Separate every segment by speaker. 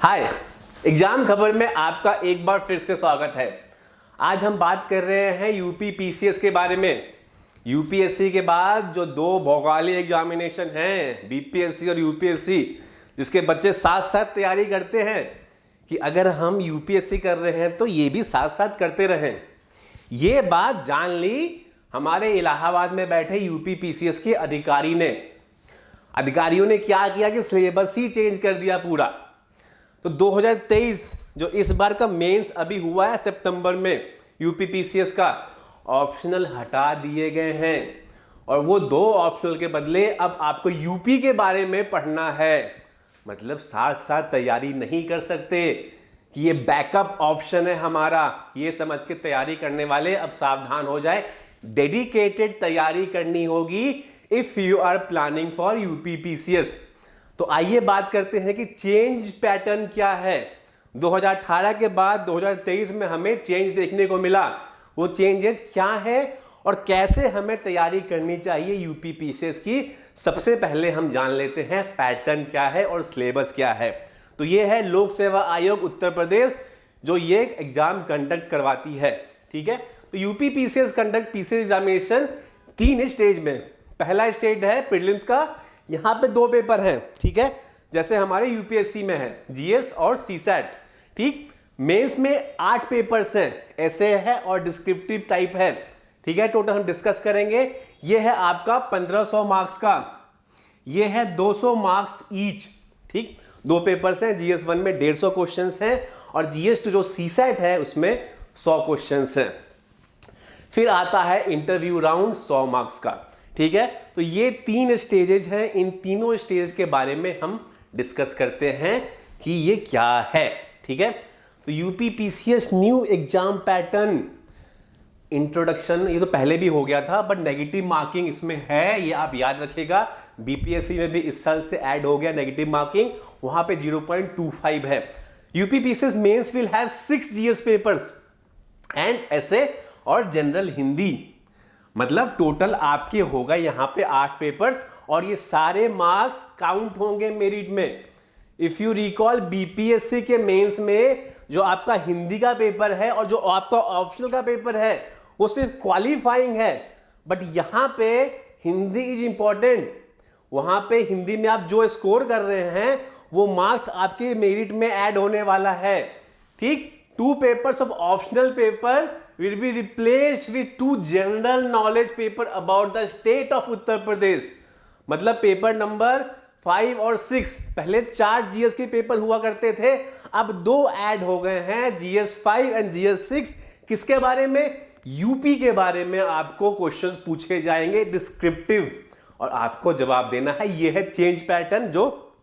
Speaker 1: हाय, exam खबर में आपका एक बार फिर से स्वागत है। आज हम बात कर रहे हैं यूपी पीसीएस के बारे में। यूपीएससी के बाद जो दो भौगोलिक एग्जामिनेशन हैं, बीपीएससी और यूपीएससी, जिसके बच्चे साथ साथ तैयारी करते हैं कि अगर हम यूपीएससी कर रहे हैं तो ये भी साथ साथ करते रहें। ये बात जान ली हमारे इलाहाबाद में बैठे यूपी पीसीएस के अधिकारियों ने क्या किया कि सिलेबस ही चेंज कर दिया पूरा। तो 2023 जो इस बार का मेंस अभी हुआ है सितंबर में, यूपी पीसीएस का ऑप्शनल हटा दिए गए हैं और वो दो ऑप्शनल के बदले अब आपको यूपी के बारे में पढ़ना है। मतलब साथ साथ तैयारी नहीं कर सकते कि ये बैकअप ऑप्शन है हमारा। ये समझ के तैयारी करने वाले अब सावधान हो जाए। डेडिकेटेड तैयारी करनी होगी if you are planning for UP PCS. तो आइए बात करते हैं कि चेंज पैटर्न क्या है। 2018 के बाद 2023 में हमें चेंज देखने को मिला। वो चेंजेस क्या है और कैसे हमें तैयारी करनी चाहिए यूपी पीसीएस की। सबसे पहले हम जान लेते हैं पैटर्न क्या है और सिलेबस क्या है। तो ये है लोक सेवा आयोग उत्तर प्रदेश जो ये एग्जाम कंडक्ट करवाती है। ठीक है, तो UP PCS conduct PCS examination 3 stage में। पहला स्टेज है प्रीलिम्स का, यहां पे 2 पेपर हैं। ठीक है, जैसे हमारे यूपीएससी में है जीएस और सीसैट। ठीक, मेंस में 8 पेपर्स हैं, ऐसे है और डिस्क्रिप्टिव टाइप है। ठीक है, टोटल हम डिस्कस करेंगे। ये है आपका 1500 मार्क्स का, ये है 200 मार्क्स ईच। ठीक, 2 पेपर्स हैं, जीएस 1 में 150 क्वेश्चंस हैं और जीएस 2 जो सीसैट है उसमें 100 क्वेश्चंस हैं। फिर आता है इंटरव्यू राउंड 100 मार्क्स का। ठीक है, तो ये 3 स्टेजेस हैं। इन तीनों स्टेज के बारे में हम डिस्कस करते हैं कि ये क्या है। ठीक है, तो UP PCS new exam pattern introduction, ये तो पहले भी हो गया था बट नेगेटिव मार्किंग इसमें है, ये आप याद रखिएगा। बीपीएससी में भी इस साल से ऐड हो गया नेगेटिव मार्किंग, वहां पे 0.25 है। UP PCS mains will have 6 GS papers and ऐसे और जनरल हिंदी। मतलब टोटल आपके होगा यहां पे 8 पेपर्स और ये सारे मार्क्स काउंट होंगे मेरिट में। इफ यू रिकॉल बीपीएससी के मेंस में जो आपका हिंदी का पेपर है और जो आपका ऑप्शनल का पेपर है वो सिर्फ क्वालिफाइंग है, बट यहां पे हिंदी इज इंपॉर्टेंट। वहां पे हिंदी में आप जो स्कोर कर रहे हैं वो मार्क्स आपके मेरिट में ऐड होने वाला है। ठीक, 2 papers of optional paper will be replaced with 2 general knowledge paper about the state of Uttar Pradesh. मतलब पेपर नंबर 5 और 6, पहले 4 जीएस के पेपर हुआ करते थे, अब 2 ऐड हो गए हैं, जीएस 5 एंड जीएस 6। किसके बारे में? यूपी के बारे में आपको क्वेश्चंस पूछे जाएंगे डिस्क्रिप्टिव और आपको जवाब देना है। यह है चेंज पैटर्न जो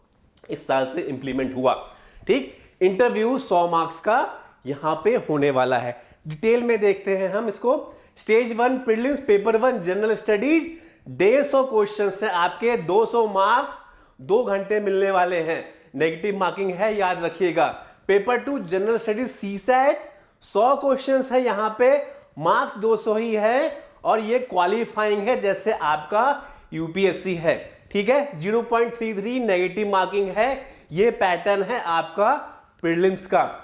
Speaker 1: इस साल से इंप्लीमेंट हुआ। ठीक, इंटरव्यू 100 मार्क्स का यहां पे होने वाला है। डिटेल में देखते हैं हम इसको। Stage 1 prelims paper 1 general studies 150 question है आपके, 200 मार्क्स 2 घंटे मिलने वाले हैं। नेगेटिव मार्किंग है, याद रखिएगा। Paper 2 general studies CSAT 100 question है, यहां पे मार्क्स 200 ही है और ये क्वालिफाइंग है जैसे आपका यूपीएससी है। ठीक है, 0.33 नेगेटिव मार्किंग है। ये पैटर्न है आपका प्रीलिम्स का।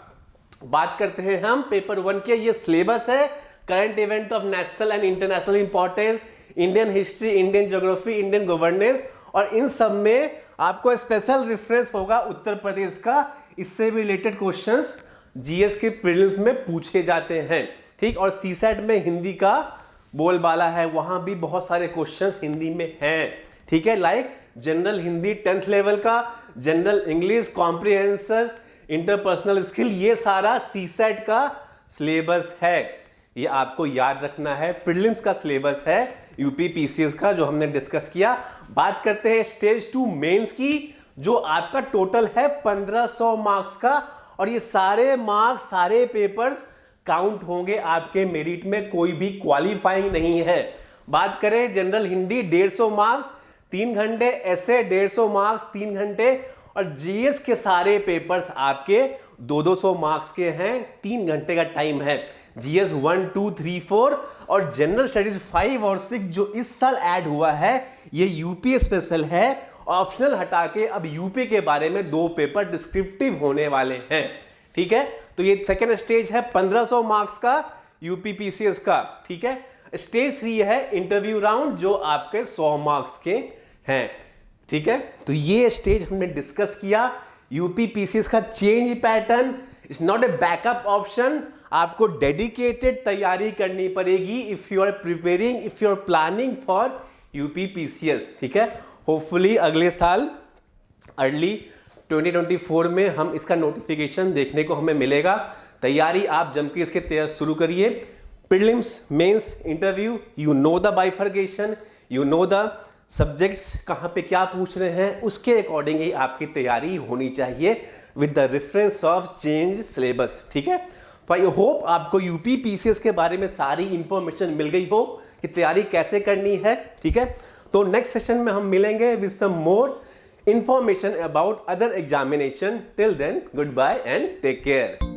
Speaker 1: बात करते हैं हम पेपर 1 के। ये सिलेबस है current event of national and international importance, Indian history, Indian geography, Indian governance, और इन सब में आपको स्पेशल रेफरेंस होगा उत्तर प्रदेश का। इससे भी रिलेटेड क्वेश्चंस जीएस के प्रीलिम्स में पूछे जाते हैं। ठीक, और सीसैट में हिंदी का बोलबाला है, वहां भी बहुत सारे क्वेश्चंस हिंदी में हैं। ठीक है, like general Hindi 10th level का, general English, comprehension, interpersonal skill, ये सारा सीसैट का सिलेबस है। ये आपको याद रखना है। प्रीलिम्स का सिलेबस है यूपी पीसीएस का जो हमने डिस्कस किया। बात करते हैं स्टेज 2 मेंस की, जो आपका टोटल है 1500 मार्क्स का और ये सारे मार्क्स, सारे पेपर्स काउंट होंगे आपके मेरिट में, कोई भी क्वालिफाइंग नहीं है। बात करें जनरल हिंदी 150 मार्क्स 3 घंटे, ऐसे 150 मार्क्स 3 घंटे, और जीएस के सारे पेपर्स आपके 200 मार्क्स के हैं, 3 घंटे का टाइम है। जीएस 1, 2, 3, 4 और जनरल स्टडीज 5 और 6 जो इस साल ऐड हुआ है, ये यूपी स्पेशल है ऑप्शनल हटा के अब यूपी के बारे में 2 पेपर डिस्क्रिप्टिव होने वाले हैं। ठीक है, तो ये सेकेंड स्टेज है 1500 मार्क्स का यूपी पीसीएस का। ठीक है, स्टेज 3 है इंटरव्यू राउंड जो आपके 100 मार्क्स के हैं। ठीक है, तो ये स्टेज हमने डिस्कस किया। यूपी पीसीएस का change pattern is not a backup option, आपको डेडिकेटेड तैयारी करनी पड़ेगी if you are preparing, if you are planning for UP PCS. ठीक है, होपफुली अगले साल अर्ली 2024 में हम इसका नोटिफिकेशन देखने को हमें मिलेगा। तैयारी आप जम के इसके तैयार शुरू करिए। Prelims, mains, interview, you know the bifurcation, you know the subjects कहाँ पे क्या पूछ रहे हैं, उसके अकॉर्डिंग ही आपकी तैयारी होनी चाहिए with the reference of change syllabus. ठीक है, तो आई होप आपको यूपी पीसीएस के बारे में सारी इंफॉर्मेशन मिल गई हो कि तैयारी कैसे करनी है। ठीक है, तो नेक्स्ट सेशन में हम मिलेंगे with some more information about other examination. Till then, goodbye and take care.